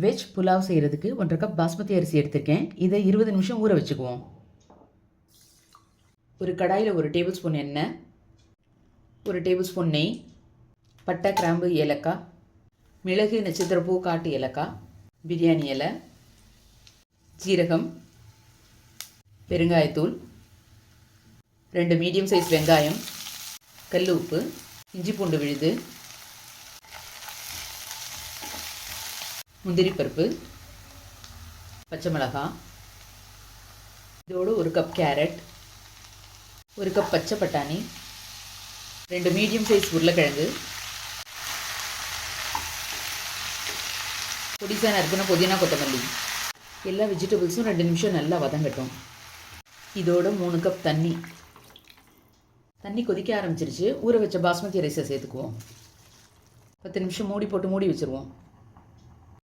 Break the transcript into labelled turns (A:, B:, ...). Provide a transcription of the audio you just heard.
A: Veg pulao செய்கிறதுக்கு 1.5 cup basmati அரிசி எடுத்திருக்கேன். இதை 20 நிமிஷம் ஊற வச்சுக்குவோம். ஒரு கடாயில் 1 டேபிள் ஸ்பூன் எண்ணெய், 1 டேபிள் ஸ்பூன் நெய், பட்டை, கிராம்பு, ஏலக்காய், மிளகு, நட்சத்திரப்பூ, காட்டு ஏலக்காய், பிரியாணி இலை, ஜீரகம், பெருங்காயத்தூள், 2 மீடியம் சைஸ் வெங்காயம், கல் உப்பு, இஞ்சி பூண்டு விழுது, முந்திரி பருப்பு, பச்சை மிளகாய், இதோடு 1 கப் கேரட், 1 கப் பச்சை பட்டாணி, 2 மீடியம் சைஸ் உருளைக்கிழங்கு, பொடிசா நறுக்குன புதினா, கொத்தமல்லி. எல்லா வெஜிடபிள்ஸும் 2 நிமிஷம் நல்லா வதங்கட்டும். இதோட 3 கப் தண்ணி. தண்ணி கொதிக்க ஆரம்பிச்சிருச்சு. ஊற வச்ச பாஸ்மதி ரைஸை சேர்த்துக்குவோம். 10 நிமிஷம் மூடி போட்டு மூடி வச்சுருவோம்.